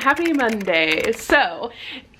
happy Monday. So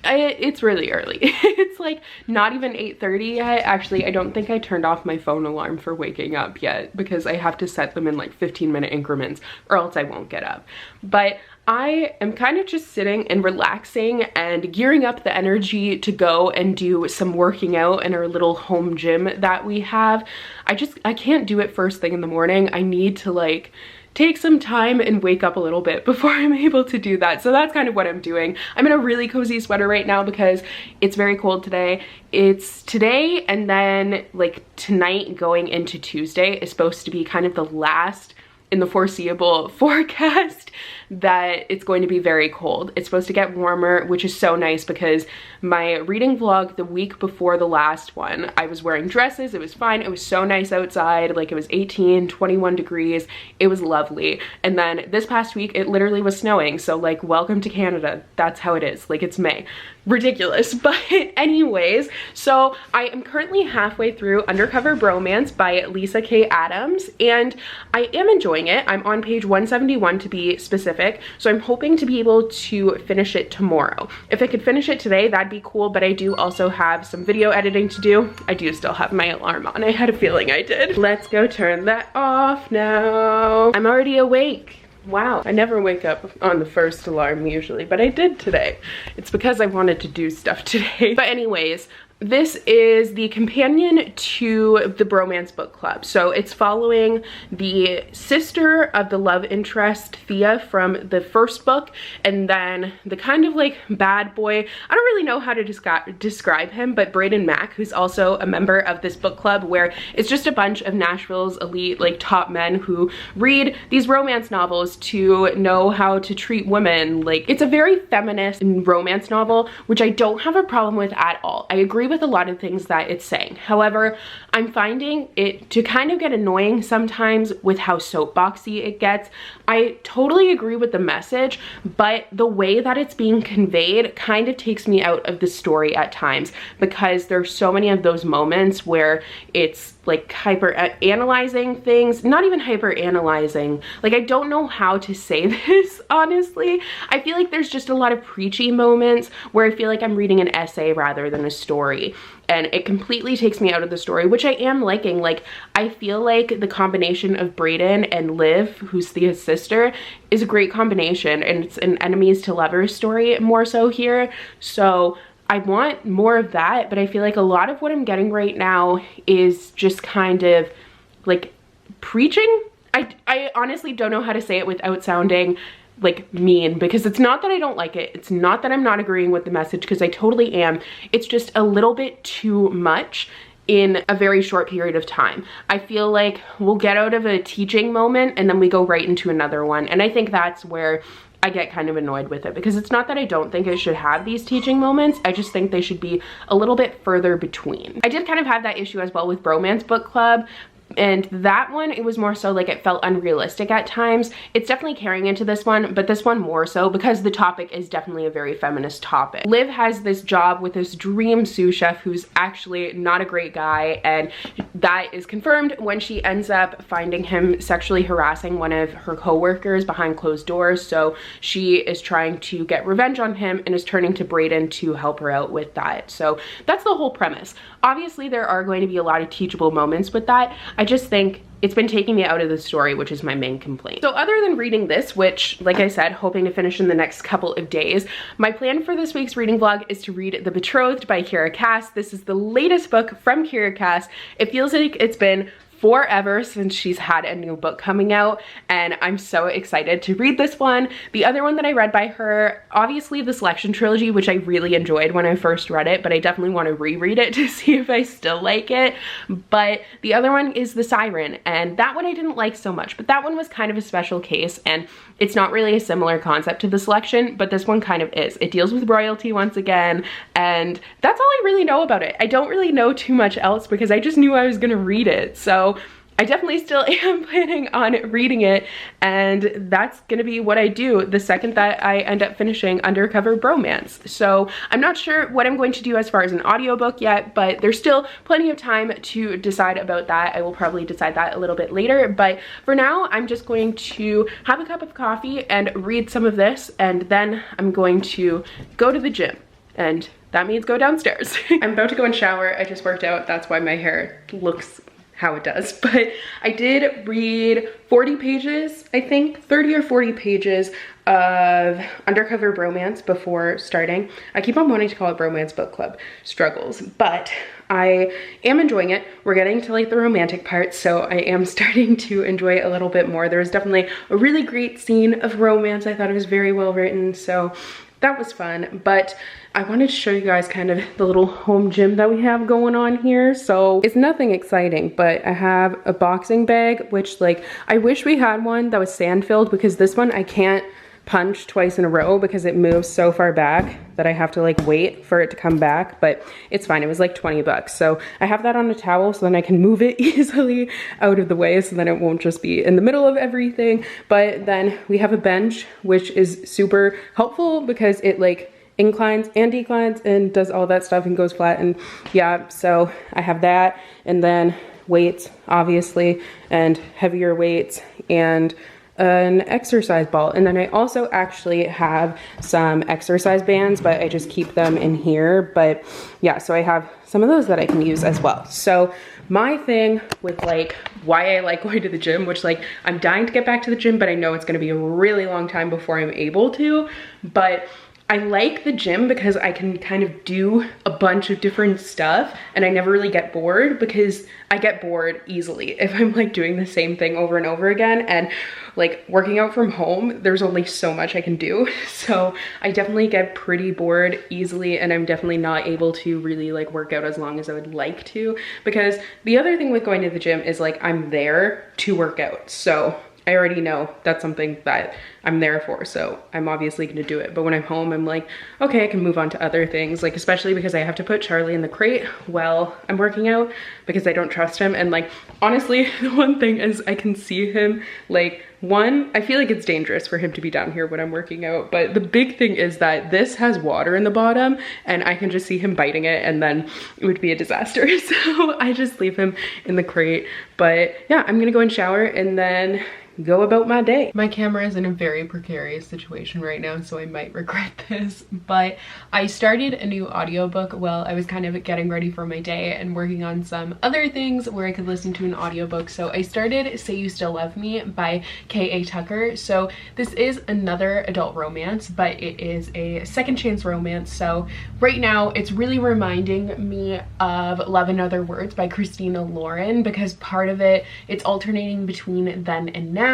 it's really early. It's like not even 8:30 yet. Actually, I don't think I turned off my phone alarm for waking up yet because I have to set them in like 15-minute increments or else I won't get up. But I am kind of just sitting and relaxing and gearing up the energy to go and do some working out in our little home gym that we have. I can't do it first thing in the morning. I need to like take some time and wake up a little bit before I'm able to do that. So that's kind of what I'm doing. I'm in a really cozy sweater right now because it's very cold today. It's today and then like tonight going into Tuesday is supposed to be kind of the last in the foreseeable forecast that it's going to be very cold. It's supposed to get warmer, which is so nice because my reading vlog the week before the last one, I was wearing dresses, it was fine, it was so nice outside, like it was 18, 21 degrees, it was lovely. And then this past week, it literally was snowing, so like welcome to Canada, that's how it is, like it's May. Ridiculous, but anyways, so I am currently halfway through Undercover Bromance by Lisa K. Adams, and I am enjoying it. I'm on page 171 to be specific, so I'm hoping to be able to finish it tomorrow. If I could finish it today, that'd be cool, but I do also have some video editing to do. I do still have my alarm on. I had a feeling I did. Let's go turn that off now. I'm already awake. Wow, I never wake up on the first alarm usually, but I did today. It's because I wanted to do stuff today. But anyways, this is the companion to the Bromance book club. So it's following the sister of the love interest, Thea, from the first book, and then the kind of like bad boy, I don't really know how to describe him, but Braden Mack, who's also a member of this book club where it's just a bunch of Nashville's elite like top men who read these romance novels to know how to treat women. Like it's a very feminist romance novel, which I don't have a problem with at all. I agree with a lot of things that it's saying. However, I'm finding it to kind of get annoying sometimes with how soapboxy it gets. I totally agree with the message, but the way that it's being conveyed kind of takes me out of the story at times because there's so many of those moments where it's like hyper analyzing things, not even hyper analyzing. Like I don't know how to say this, honestly. I feel like there's just a lot of preachy moments where I feel like I'm reading an essay rather than a story. And it completely takes me out of the story, which I am liking. Like, I feel like the combination of Braden and Liv, who's Thea's sister, is a great combination. And it's an enemies to lovers story more so here. So I want more of that, but I feel like a lot of what I'm getting right now is just kind of like preaching. I honestly don't know how to say it without sounding like mean, because it's not that I don't like it. It's not that I'm not agreeing with the message, because I totally am. It's just a little bit too much in a very short period of time. I feel like we'll get out of a teaching moment and then we go right into another one. And I think that's where I get kind of annoyed with it, because it's not that I don't think it should have these teaching moments. I just think they should be a little bit further between. I did kind of have that issue as well with Bromance Book Club. And that one, it was more so like it felt unrealistic at times. It's definitely carrying into this one, but this one more so because the topic is definitely a very feminist topic. Liv has this job with this dream sous chef who's actually not a great guy, and that is confirmed when she ends up finding him sexually harassing one of her co-workers behind closed doors. So she is trying to get revenge on him and is turning to Braden to help her out with that. So that's the whole premise. Obviously, there are going to be a lot of teachable moments with that. I just think it's been taking me out of the story, which is my main complaint. So other than reading this, which, like I said, hoping to finish in the next couple of days, my plan for this week's reading vlog is to read The Betrothed by Kiera Cass. This is the latest book from Kiera Cass. It feels like it's been forever since she's had a new book coming out, and I'm so excited to read this one. The other one that I read by her, obviously the Selection Trilogy, which I really enjoyed when I first read it, but I definitely want to reread it to see if I still like it. But the other one is The Siren, and that one I didn't like so much, but that one was kind of a special case, and it's not really a similar concept to The Selection, but this one kind of is. It deals with royalty once again, and that's all I really know about it. I don't really know too much else because I just knew I was gonna read it. So I definitely still am planning on reading it, and that's gonna be what I do the second that I end up finishing Undercover Bromance. So I'm not sure what I'm going to do as far as an audiobook yet, but there's still plenty of time to decide about that. I will probably decide that a little bit later, but for now I'm just going to have a cup of coffee and read some of this, and then I'm going to go to the gym, and that means go downstairs. I'm about to go and shower. I just worked out, that's why my hair looks how it does, but I did read 40 pages, I think 30 or 40 pages of Undercover Bromance before starting. I keep on wanting to call it Bromance Book Club Struggles, but I am enjoying it. We're getting to like the romantic part, so I am starting to enjoy it a little bit more. There was definitely a really great scene of romance. I thought it was very well written, so that was fun. But I wanted to show you guys kind of the little home gym that we have going on here. So it's nothing exciting, but I have a boxing bag, which like, I wish we had one that was sand filled, because this one I can't punch twice in a row because it moves so far back that I have to like wait for it to come back, but it's fine. It was like 20 bucks. So I have that on a towel so then I can move it easily out of the way, so then it won't just be in the middle of everything. But then we have a bench, which is super helpful because it like inclines and declines and does all that stuff and goes flat, and yeah, so I have that, and then weights obviously, and heavier weights, and an exercise ball. And then I also actually have some exercise bands, but I just keep them in here. But yeah, so I have some of those that I can use as well. So my thing with like why I like going to the gym, which like I'm dying to get back to the gym, but I know it's going to be a really long time before I'm able to, but I like the gym because I can kind of do a bunch of different stuff, and I never really get bored, because I get bored easily if I'm like doing the same thing over and over again. And like working out from home, there's only so much I can do. So I definitely get pretty bored easily, and I'm definitely not able to really like work out as long as I would like to, because the other thing with going to the gym is like I'm there to work out. So I already know that's something that I'm there for, so I'm obviously gonna do it. But when I'm home, I'm like, okay, I can move on to other things, like especially because I have to put Charlie in the crate while I'm working out because I don't trust him. And like, honestly, the one thing is I can see him, like, one, I feel like it's dangerous for him to be down here when I'm working out, but the big thing is that this has water in the bottom and I can just see him biting it, and then it would be a disaster. So I just leave him in the crate. But yeah, I'm gonna go and shower and then go about my day. My camera is in a very precarious situation right now, so I might regret this, but I started a new audiobook while I was kind of getting ready for my day and working on some other things where I could listen to an audiobook. So I started Say You Still Love Me by K.A. Tucker. So this is another adult romance, but it is a second chance romance. So right now it's really reminding me of Love in Other Words by Christina Lauren, because part of it, it's alternating between then and now,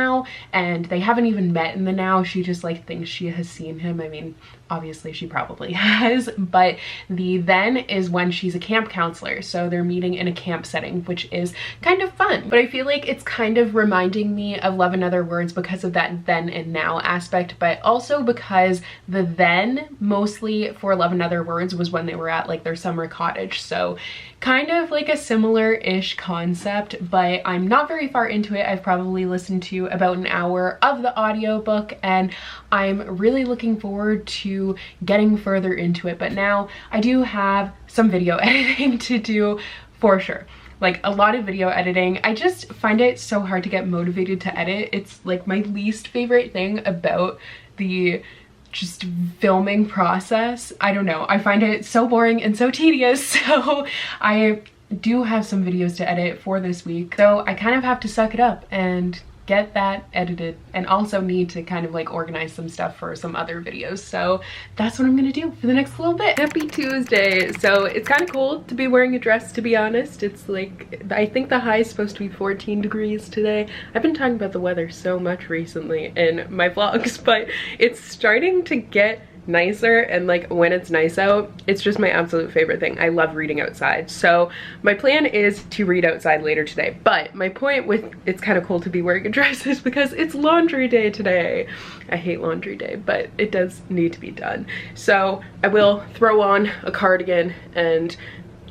and they haven't even met in the now. She just like thinks she has seen him. I mean, obviously she probably has, but the then is when she's a camp counselor, so they're meeting in a camp setting, which is kind of fun. But I feel like it's kind of reminding me of Love in Other Words because of that then and now aspect, but also because the then mostly for Love in Other Words was when they were at like their summer cottage, so kind of like a similar-ish concept. But I'm not very far into it. I've probably listened to about an hour of the audiobook, and I'm really looking forward to getting further into it. But now I do have some video editing to do for sure. Like a lot of video editing. I just find it so hard to get motivated to edit. It's like my least favorite thing about the just filming process. I don't know. I find it so boring and so tedious. So I do have some videos to edit for this week. So I kind of have to suck it up and get that edited, and also need to kind of like organize some stuff for some other videos. So that's what I'm gonna do for the next little bit. Happy Tuesday. So it's kind of cold to be wearing a dress, to be honest. It's like, I think the high is supposed to be 14 degrees today. I've been talking about the weather so much recently in my vlogs, but it's starting to get nicer, and like when it's nice out, it's just my absolute favorite thing. I love reading outside. So my plan is to read outside later today, but my point with it's kind of cool to be wearing a dress is because it's laundry day today. I hate laundry day, but it does need to be done. So I will throw on a cardigan and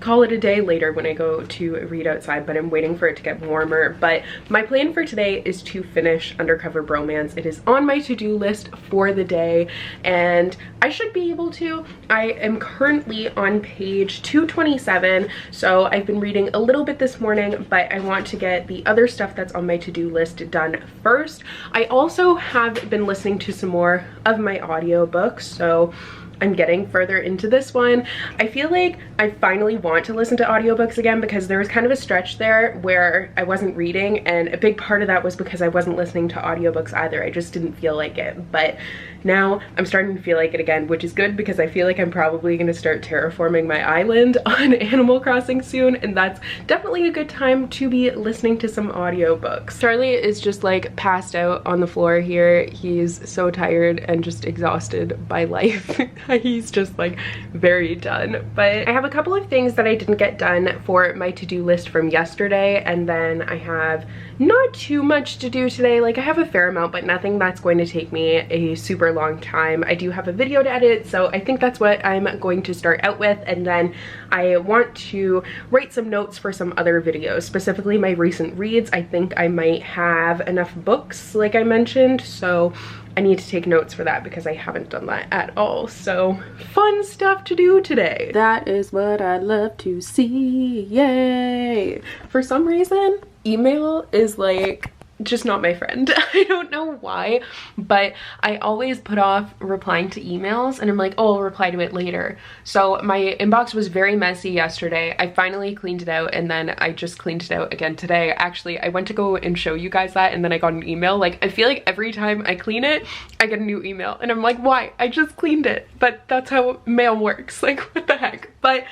call it a day later when I go to read outside, but I'm waiting for it to get warmer. But my plan for today is to finish Undercover Bromance. It is on my to-do list for the day, and I should be able to. I am currently on page 227, so I've been reading a little bit this morning, but I want to get the other stuff that's on my to-do list done first. I also have been listening to some more of my audiobooks, so I'm getting further into this one. I feel like I finally want to listen to audiobooks again, because there was kind of a stretch there where I wasn't reading, and a big part of that was because I wasn't listening to audiobooks either. I just didn't feel like it. But now I'm starting to feel like it again, which is good, because I feel like I'm probably going to start terraforming my island on Animal Crossing soon, and that's definitely a good time to be listening to some audiobooks. Charlie is just like passed out on the floor here. He's so tired and just exhausted by life. He's just like very done. But I have a couple of things that I didn't get done for my to-do list from yesterday, and then I have not too much to do today. Like, I have a fair amount, but nothing that's going to take me a super long time. I do have a video to edit, so I think that's what I'm going to start out with, and then I want to write some notes for some other videos, specifically my recent reads. I think I might have enough books, like I mentioned, so I need to take notes for that because I haven't done that at all. So fun stuff to do today. That is what I love to see. Yay! For some reason, email is like just not my friend. I don't know why, but I always put off replying to emails, and I'm like, oh, I'll reply to it later. So my inbox was very messy yesterday. I finally cleaned it out, and then I just cleaned it out again today. Actually, I went to go and show you guys that, and then I got an email. Like, I feel like every time I clean it, I get a new email, and I'm like, why? I just cleaned it. But that's how mail works. Like, what the heck? But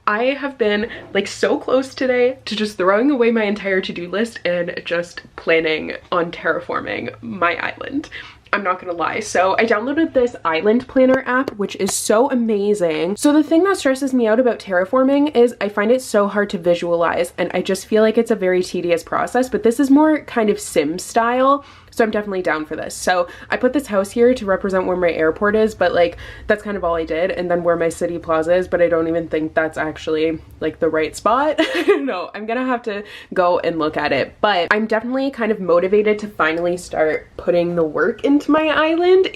I have been like so close today to just throwing away my entire to-do list and just planning on terraforming my island. I'm not gonna lie. So I downloaded this island planner app, which is so amazing. So the thing that stresses me out about terraforming is I find it so hard to visualize, and I just feel like it's a very tedious process, but this is more kind of sim style. So I'm definitely down for this. So I put this house here to represent where my airport is, but like that's kind of all I did, and then where my city plaza is, but I don't even think that's actually like the right spot. I don't know. I'm gonna have to go and look at it, but I'm definitely kind of motivated to finally start putting the work into my island.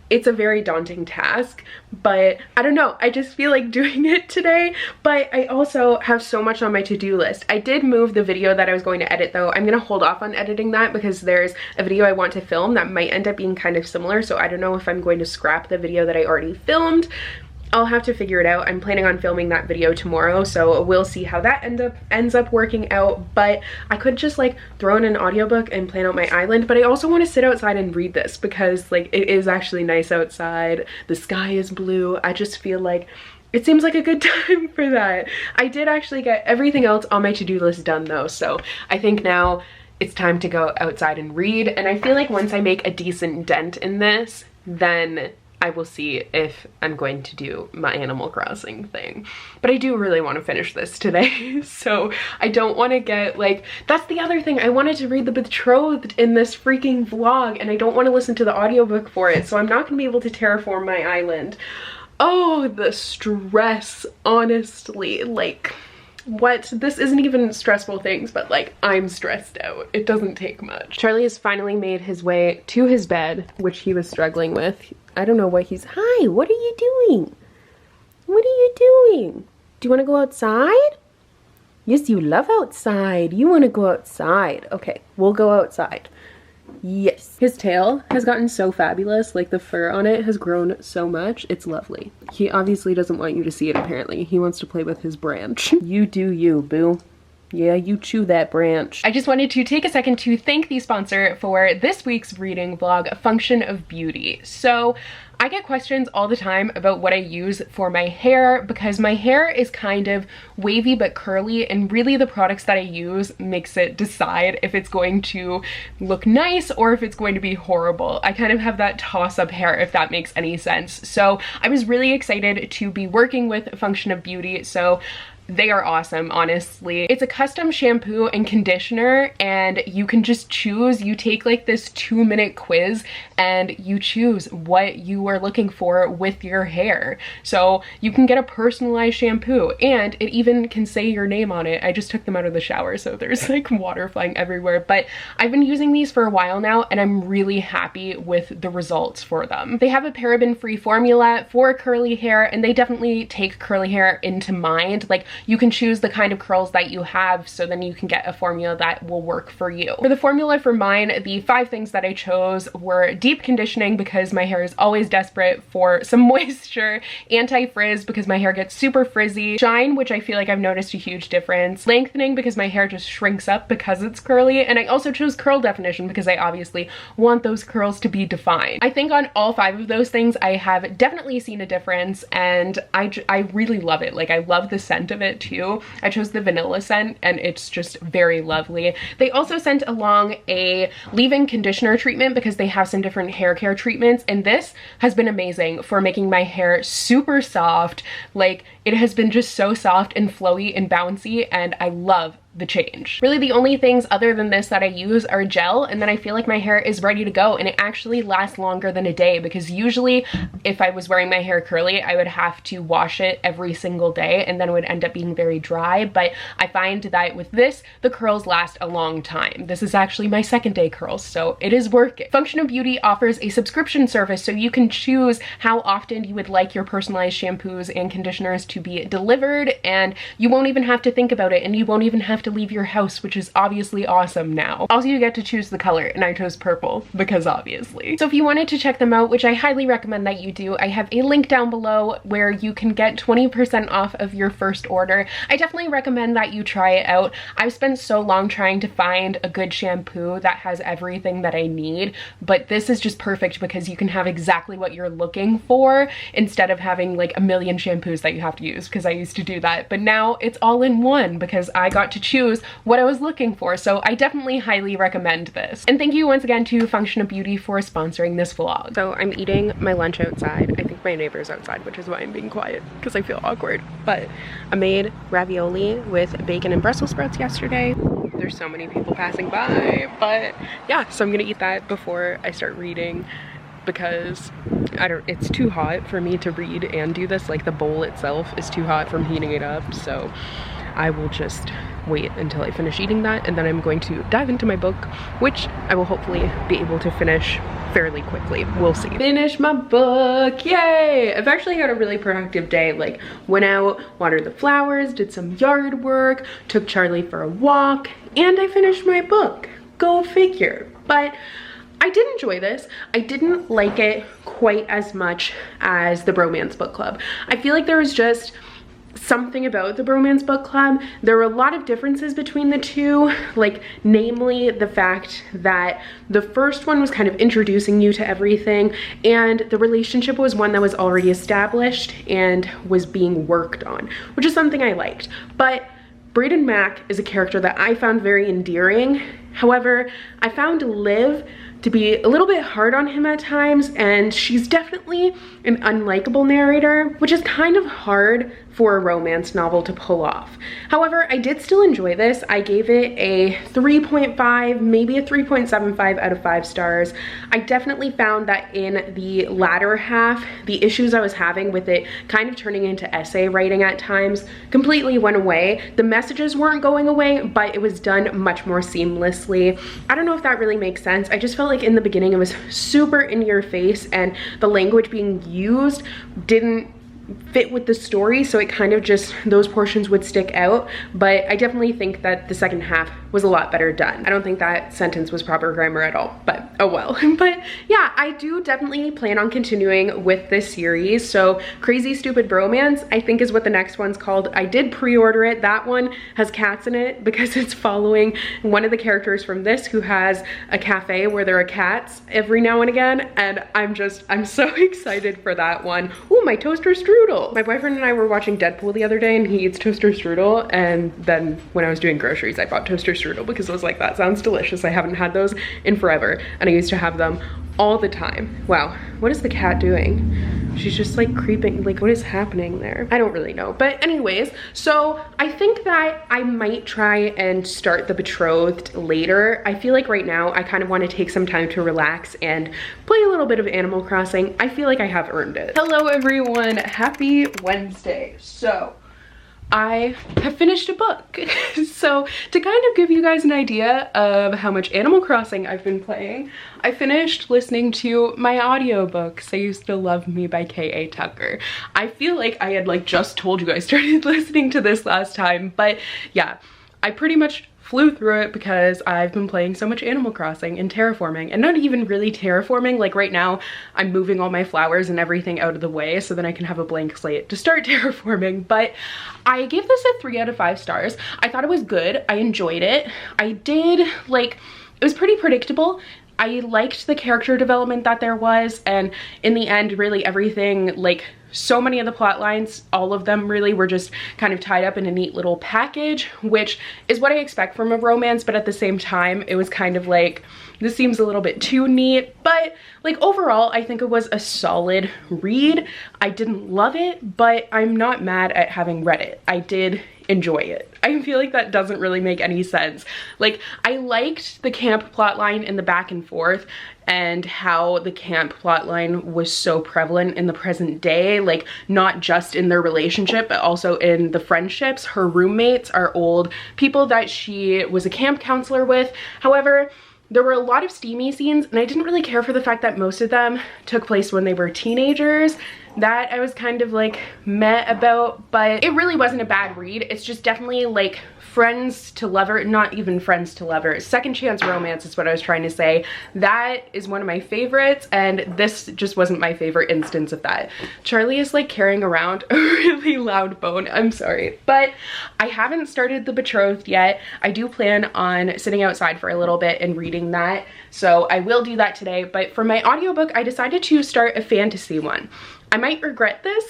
It's a very daunting task, but I don't know, I just feel like doing it today. But I also have so much on my to-do list. I did move the video that I was going to edit though. I'm gonna hold off on editing that because there's a video I want to film that might end up being kind of similar, so I don't know if I'm going to scrap the video that I already filmed. I'll have to figure it out. I'm planning on filming that video tomorrow, so we'll see how that ends up working out. But I could just like throw in an audiobook and plan out my island, but I also want to sit outside and read this because like it is actually nice outside. The sky is blue. I just feel like it seems like a good time for that. I did actually get everything else on my to-do list done though, so I think now it's time to go outside and read. And I feel like once I make a decent dent in this, then I will see if I'm going to do my Animal Crossing thing. But I do really want to finish this today, so I don't want to get like, that's the other thing, I wanted to read The Betrothed in this freaking vlog, and I don't want to listen to the audiobook for it, so I'm not going to be able to terraform my island. Oh, the stress, honestly, like, what? This isn't even stressful things, but like, I'm stressed out. It doesn't take much. Charlie has finally made his way to his bed, which he was struggling with. I don't know what he's, hi, what are you doing? What are you doing? Do you want to go outside? Yes, you love outside. You want to go outside. Okay, we'll go outside. Yes. His tail has gotten so fabulous. Like, the fur on it has grown so much. It's lovely. He obviously doesn't want you to see it, apparently. He wants to play with his branch. You do you, boo. Yeah, you chew that branch. I just wanted to take a second to thank the sponsor for this week's reading vlog, Function of Beauty. So I get questions all the time about what I use for my hair because my hair is kind of wavy but curly, and really the products that I use makes it decide if it's going to look nice or if it's going to be horrible. I kind of have that toss-up hair, if that makes any sense. So I was really excited to be working with Function of Beauty. So they are awesome, honestly. It's a custom shampoo and conditioner, and you can just choose. You take like this 2-minute quiz and you choose what you are looking for with your hair. So you can get a personalized shampoo, and it even can say your name on it. I just took them out of the shower, so there's like water flying everywhere, but I've been using these for a while now and I'm really happy with the results for them. They have a paraben-free formula for curly hair, and they definitely take curly hair into mind. Like, you can choose the kind of curls that you have, so then you can get a formula that will work for you. For the formula for mine, the 5 things that I chose were deep conditioning, because my hair is always desperate for some moisture, anti-frizz because my hair gets super frizzy, shine, which I feel like I've noticed a huge difference, lengthening because my hair just shrinks up because it's curly, and I also chose curl definition because I obviously want those curls to be defined. I think on all 5 of those things I have definitely seen a difference, and I really love it. Like, I love the scent of it too. I chose the vanilla scent and it's just very lovely. They also sent along a leave-in conditioner treatment because they have some different hair care treatments, and this has been amazing for making my hair super soft. Like, it has been just so soft and flowy and bouncy, and I love the change. Really, the only things other than this that I use are gel, and then I feel like my hair is ready to go, and it actually lasts longer than a day, because usually if I was wearing my hair curly, I would have to wash it every single day, and then it would end up being very dry. But I find that with this, the curls last a long time. This is actually my 2nd day curls, so it is working. Function of Beauty offers a subscription service, so you can choose how often you would like your personalized shampoos and conditioners to be delivered, and you won't even have to think about it, and you won't even have to leave your house, which is obviously awesome now. Also, you get to choose the color, and I chose purple because obviously. So if you wanted to check them out, which I highly recommend that you do, I have a link down below where you can get 20% off of your first order. I definitely recommend that you try it out. I've spent so long trying to find a good shampoo that has everything that I need, but this is just perfect because you can have exactly what you're looking for instead of having like a million shampoos that you have to use, because I used to do that. But now it's all in one because I got to choose what I was looking for. So I definitely highly recommend this. And thank you once again to Function of Beauty for sponsoring this vlog. So I'm eating my lunch outside. I think my neighbor's outside, which is why I'm being quiet, because I feel awkward. But I made ravioli with bacon and Brussels sprouts yesterday. There's so many people passing by, but yeah, so I'm gonna eat that before I start reading, because it's too hot for me to read and do this. Like, the bowl itself is too hot from heating it up, so I will just wait until I finish eating that, and then I'm going to dive into my book, which I will hopefully be able to finish fairly quickly. We'll see. Finish my book, yay! I've actually had a really productive day. Like, went out, watered the flowers, did some yard work, took Charlie for a walk, and I finished my book. Go figure. But I did enjoy this. I didn't like it quite as much as the Bromance book club. I feel like there was just something about the Bromance book club. There were a lot of differences between the two, like namely the fact that the first one was kind of introducing you to everything, and the relationship was one that was already established and was being worked on, which is something I liked. But Braden Mack is a character that I found very endearing. However, I found Liv to be a little bit hard on him at times, and she's definitely an unlikable narrator, which is kind of hard for a romance novel to pull off. However, I did still enjoy this. I gave it a 3.5, maybe a 3.75 out of 5 stars. I definitely found that in the latter half, the issues I was having with it kind of turning into essay writing at times completely went away. The messages weren't going away, but it was done much more seamlessly. I don't know if that really makes sense. I just felt like in the beginning it was super in your face, and the language being used didn't fit with the story, so it kind of just, those portions would stick out. But I definitely think that the second half was a lot better done. I don't think that sentence was proper grammar at all, but oh well. But yeah, I do definitely plan on continuing with this series. So Crazy Stupid Bromance, I think, is what the next one's called. I did pre-order it. That one has cats in it because it's following one of the characters from this, who has a cafe where there are cats every now and again, and I'm so excited for that one. Ooh, my toaster strudel. My boyfriend and I were watching Deadpool the other day, and he eats toaster strudel, and then when I was doing groceries, I bought toaster strudel because I was like, that sounds delicious. I haven't had those in forever, and I used to have them all the time. Wow, what is the cat doing? She's just like creeping, like what is happening there? I don't really know. But anyways, so I think that I might try and start the Betrothed later. I feel like right now I kind of want to take some time to relax and play a little bit of Animal Crossing. I feel like I have earned it. Hello everyone, happy Wednesday. So I have finished a book. So to kind of give you guys an idea of how much Animal Crossing I've been playing, I finished listening to my audiobook, Say You Still Love Me by K.A. Tucker. I feel like I had like just told you I started listening to this last time, but yeah, I pretty much flew through it because I've been playing so much Animal Crossing and terraforming, and not even really terraforming. Like right now I'm moving all my flowers and everything out of the way so then I can have a blank slate to start terraforming. But I gave this a 3 out of 5 stars. I thought it was good. I enjoyed it. I did like, it was pretty predictable. I liked the character development that there was, and in the end really everything, like so many of the plot lines, all of them really were just kind of tied up in a neat little package, which is what I expect from a romance, but at the same time it was kind of like, this seems a little bit too neat. But like overall I think it was a solid read. I didn't love it, but I'm not mad at having read it. I did enjoy it. I feel like that doesn't really make any sense. Like I liked the camp plotline and the back and forth, and how the camp plotline was so prevalent in the present day, like not just in their relationship but also in the friendships. Her roommates are old people that she was a camp counselor with. However, there were a lot of steamy scenes and I didn't really care for the fact that most of them took place when they were teenagers. That I was kind of like meh about, but it really wasn't a bad read. It's just definitely like friends to lover, not even friends to lover, second chance romance is what I was trying to say. That is one of my favorites, and this just wasn't my favorite instance of that. Charlie is like carrying around a really loud bone, I'm sorry. But I haven't started the Betrothed yet. I do plan on sitting outside for a little bit and reading that, so I will do that today. But for my audiobook I decided to start a fantasy one. I might regret this,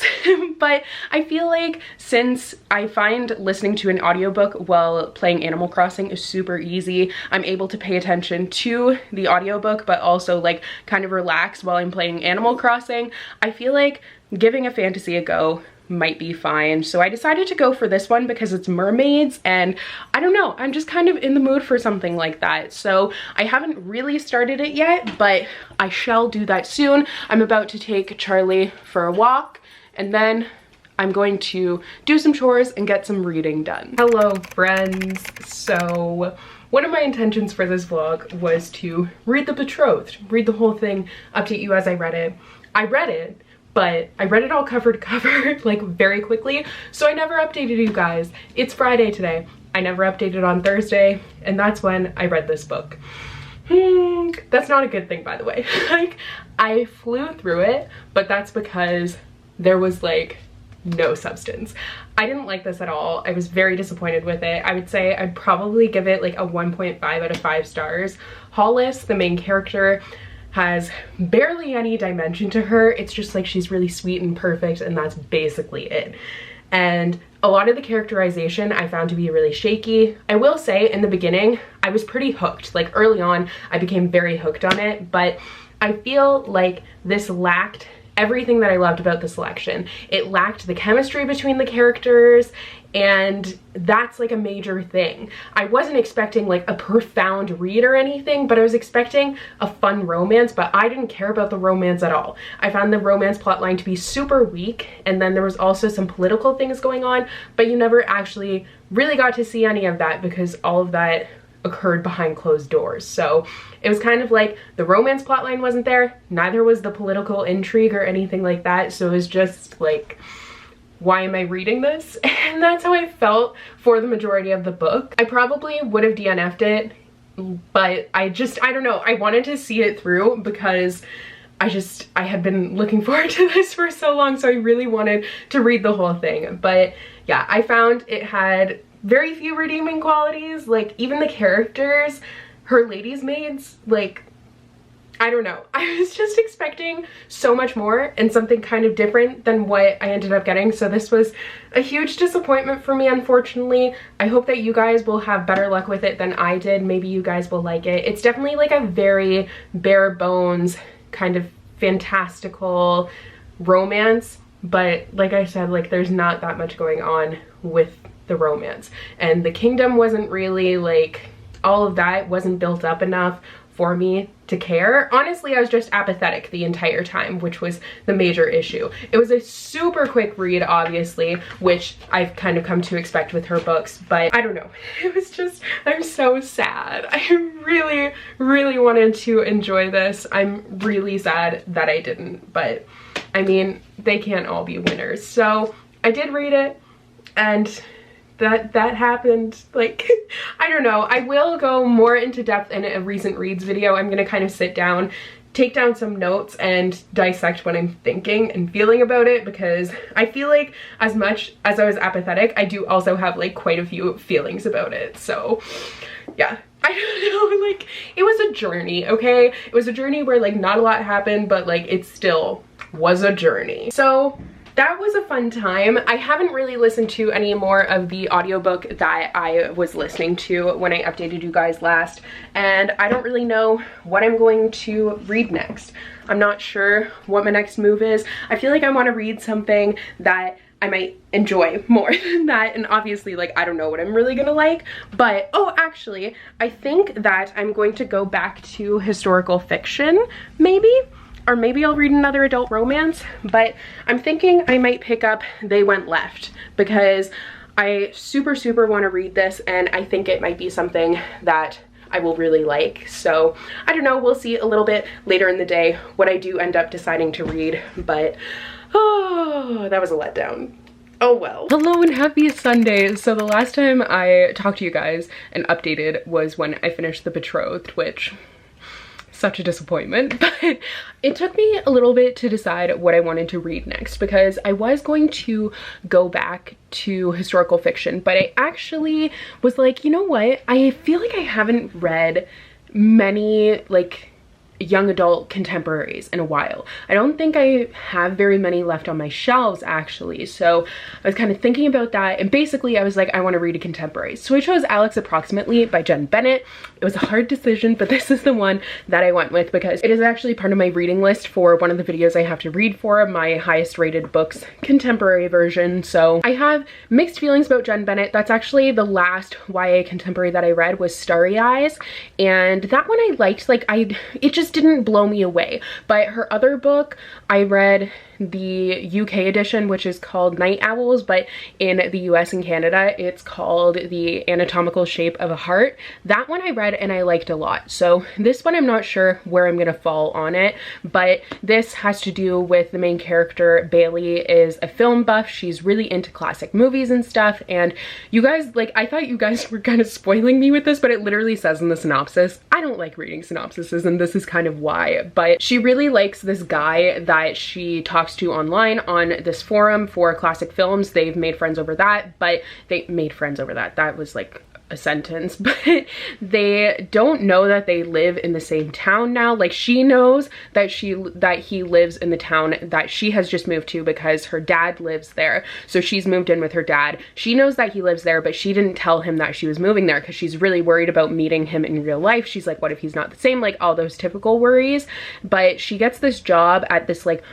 but I feel like since I find listening to an audiobook while playing Animal Crossing is super easy, I'm able to pay attention to the audiobook but also like kind of relax while I'm playing Animal Crossing. I feel like giving a fantasy a go might be fine. So I decided to go for this one because it's mermaids, and I don't know, I'm just kind of in the mood for something like that. So I haven't really started it yet, but I shall do that soon. I'm about to take Charlie for a walk, and then I'm going to do some chores and get some reading done. Hello friends. So one of my intentions for this vlog was to read the Betrothed, read the whole thing, update you as I read it. I read it, but I read it all cover to cover like very quickly, so I never updated you guys. It's Friday today. I never updated on Thursday, and that's when I read this book. That's not a good thing, by the way. Like, I flew through it, but that's because there was like no substance. I didn't like this at all. I was very disappointed with it. I would say I'd probably give it like a 1.5 out of 5 stars. Hollis, the main character, has barely any dimension to her. It's just like she's really sweet and perfect, and that's basically it. And a lot of the characterization I found to be really shaky. I will say in the beginning I was pretty hooked. Like early on I became very hooked on it, but I feel like this lacked everything that I loved about the selection. It lacked the chemistry between the characters, and that's like a major thing. I wasn't expecting like a profound read or anything, but I was expecting a fun romance, but I didn't care about the romance at all. I found the romance plotline to be super weak, and then there was also some political things going on, but you never actually really got to see any of that because all of that occurred behind closed doors. So it was kind of like the romance plotline wasn't there, neither was the political intrigue or anything like that, so it was just like, why am I reading this? And that's how I felt for the majority of the book. I probably would have DNF'd it, but I don't know, I wanted to see it through because I had been looking forward to this for so long, so I really wanted to read the whole thing. But yeah, I found it had very few redeeming qualities. Like even the characters, her ladies maids, like I don't know. I was just expecting so much more and something kind of different than what I ended up getting. So this was a huge disappointment for me, unfortunately. I hope that you guys will have better luck with it than I did. Maybe you guys will like it. It's definitely like a very bare bones kind of fantastical romance, but like I said, like there's not that much going on with the romance, and the kingdom wasn't really like, all of that wasn't built up enough for me to care. Honestly, I was just apathetic the entire time, which was the major issue. It was a super quick read, obviously, which I've kind of come to expect with her books, but I don't know. It was just, I'm so sad. I really, really wanted to enjoy this. I'm really sad that I didn't, but I mean, they can't all be winners. So I did read it, and that happened. Like, I don't know. I will go more into depth in a recent reads video. I'm gonna kind of sit down, take down some notes, and dissect what I'm thinking and feeling about it, because I feel like as much as I was apathetic, I do also have like quite a few feelings about it. So yeah, I don't know, like it was a journey, okay? It was a journey where like not a lot happened, but like it still was a journey. So that was a fun time. I haven't really listened to any more of the audiobook that I was listening to when I updated you guys last, and I don't really know what I'm going to read next. I'm not sure what my next move is. I feel like I want to read something that I might enjoy more than that, and obviously like I don't know what I'm really gonna like, but oh, actually I think that I'm going to go back to historical fiction, maybe. Or maybe I'll read another adult romance, but I'm thinking I might pick up They Went Left, because I super want to read this, and I think it might be something that I will really like. So I don't know, we'll see a little bit later in the day what I do end up deciding to read, but oh, that was a letdown. Oh well. Hello and happy Sunday. So the last time I talked to you guys and updated was when I finished The Betrothed, which, such a disappointment, but it took me a little bit to decide what I wanted to read next, because I was going to go back to historical fiction, but I actually was like, you know what, I feel like I haven't read many like young adult contemporaries in a while. I don't think I have very many left on my shelves actually, so I was kind of thinking about that, and basically I was like, I want to read a contemporary. So I chose Alex Approximately by Jen Bennett. It was a hard decision, but this is the one that I went with because it is actually part of my reading list for one of the videos I have to read for my highest rated books contemporary version. So I have mixed feelings about Jen Bennett. That's actually the last YA contemporary that I read was Starry Eyes, and that one I liked. Like it just didn't blow me away, but her other book I read the UK edition, which is called Night Owls, but in the US and Canada it's called The Anatomical Shape of a Heart. That one I read and I liked a lot. So this one I'm not sure where I'm gonna fall on it, but this has to do with the main character. Bailey is a film buff. She's really into classic movies and stuff, and you guys, like, I thought you guys were kind of spoiling me with this, but it literally says in the synopsis. I don't like reading synopsises, and this is kind of why, but she really likes this guy that she talks to online on this forum for classic films. They've made friends over that, but they made friends over that. That was like a sentence, but they don't know that they live in the same town now. Like, she knows that he lives in the town that she has just moved to because her dad lives there. So she's moved in with her dad. She knows that he lives there, but she didn't tell him that she was moving there because she's really worried about meeting him in real life. She's like, what if he's not the same? Like all those typical worries. But she gets this job at this like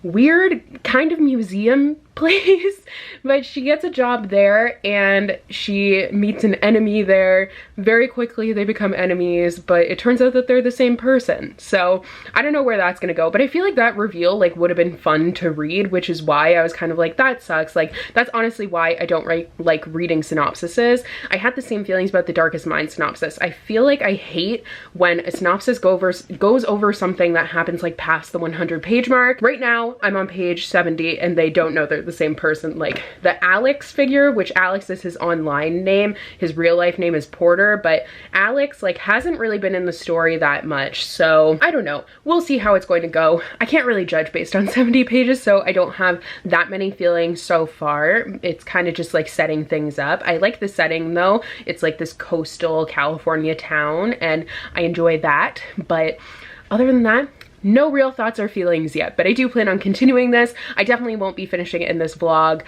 weird kind of museum place, but she gets a job there and she meets an enemy there. Very quickly they become enemies, but it turns out that they're the same person. So I don't know where that's gonna go, but I feel like that reveal like would have been fun to read, which is why I was kind of like, that sucks. Like, that's honestly why I don't like reading synopsises. I had the same feelings about the Darkest Mind synopsis. I feel like I hate when a synopsis goes over something that happens like past the 100-page mark. Right now I'm on page 70 and they don't know they're the same person. Like the Alex figure, which Alex is his online name, his real life name is Porter, but Alex like hasn't really been in the story that much. So I don't know, we'll see how it's going to go. I can't really judge based on 70 pages, so I don't have that many feelings so far. It's kind of just like setting things up. I like the setting though. It's like this coastal California town and I enjoy that, but other than that, no real thoughts or feelings yet, but I do plan on continuing this. I definitely won't be finishing it in this vlog.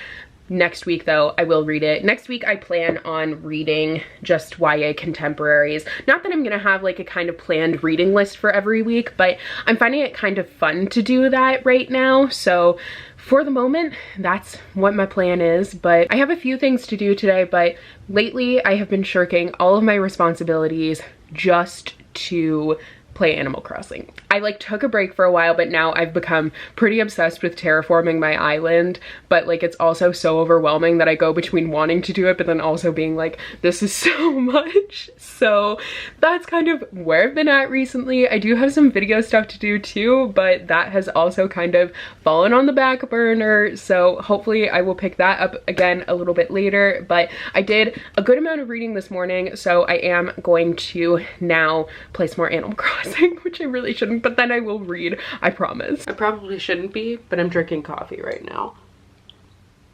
Next week though, I will read it. Next week I plan on reading just YA contemporaries. Not that I'm gonna have like a kind of planned reading list for every week, but I'm finding it kind of fun to do that right now. So for the moment, that's what my plan is. But I have a few things to do today, but lately I have been shirking all of my responsibilities just to play Animal Crossing. I like took a break for a while, but now I've become pretty obsessed with terraforming my island, but like it's also so overwhelming that I go between wanting to do it but then also being like, this is so much. So that's kind of where I've been at recently. I do have some video stuff to do too, but that has also kind of fallen on the back burner, so hopefully I will pick that up again a little bit later. But I did a good amount of reading this morning, so I am going to now play some more Animal Crossing, which I really shouldn't, but then I will read, I promise. I probably shouldn't be, but I'm drinking coffee right now.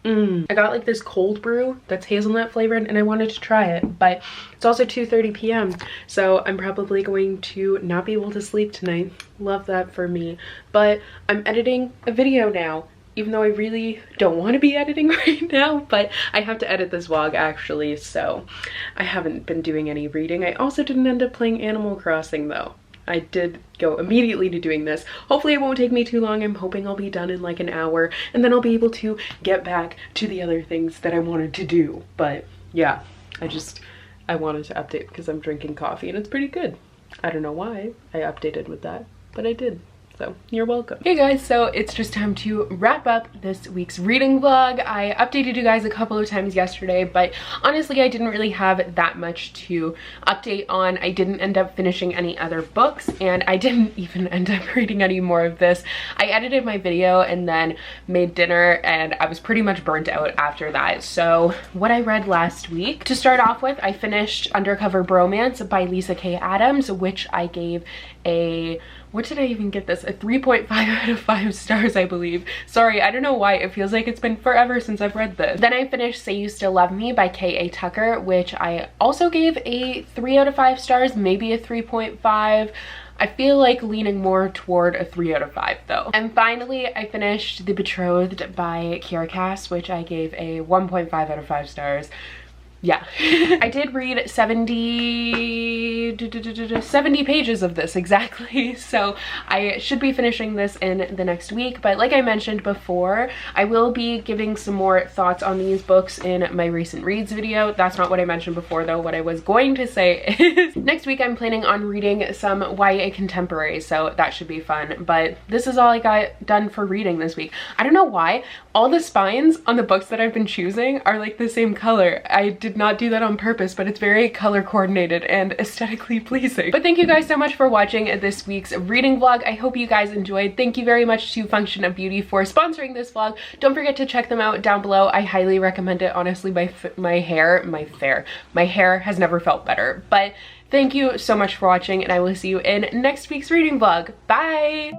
I got like this cold brew that's hazelnut flavored and I wanted to try it, but it's also 2:30 p.m. so I'm probably going to not be able to sleep tonight. Love that for me. But I'm editing a video now, even though I really don't want to be editing right now, but I have to edit this vlog actually, so I haven't been doing any reading. I also didn't end up playing Animal Crossing though. I did go immediately to doing this. Hopefully it won't take me too long. I'm hoping I'll be done in like an hour and then I'll be able to get back to the other things that I wanted to do. But yeah, I wanted to update because I'm drinking coffee and it's pretty good. I don't know why I updated with that, but I did. So you're welcome. Hey guys, so it's just time to wrap up this week's reading vlog. I updated you guys a couple of times yesterday, but honestly I didn't really have that much to update on. I didn't end up finishing any other books and I didn't even end up reading any more of this. I edited my video and then made dinner and I was pretty much burnt out after that. So what I read last week, to start off with, I finished Undercover Bromance by Lisa K. Adams, which I gave a, what did I even get this? A 3.5 out of 5 stars, I believe. Sorry, I don't know why. It feels like it's been forever since I've read this. Then I finished Say You Still Love Me by K.A. Tucker, which I also gave a 3 out of 5 stars, maybe a 3.5. I feel like leaning more toward a 3 out of 5 though. And finally, I finished The Betrothed by Kiera Cass, which I gave a 1.5 out of 5 stars. Yeah. I did read 70 pages of this exactly, so I should be finishing this in the next week. But like I mentioned before, I will be giving some more thoughts on these books in my recent reads video. That's not what I mentioned before though. What I was going to say is next week I'm planning on reading some YA contemporaries, so that should be fun. But this is all I got done for reading this week. I don't know why all the spines on the books that I've been choosing are like the same color. I did not do that on purpose, but it's very color coordinated and aesthetically pleasing. But thank you guys so much for watching this week's reading vlog. I hope you guys enjoyed. Thank you very much to Function of Beauty for sponsoring this vlog. Don't forget to check them out down below. I highly recommend it. Honestly, my hair has never felt better. But thank you so much for watching and I will see you in next week's reading vlog. Bye!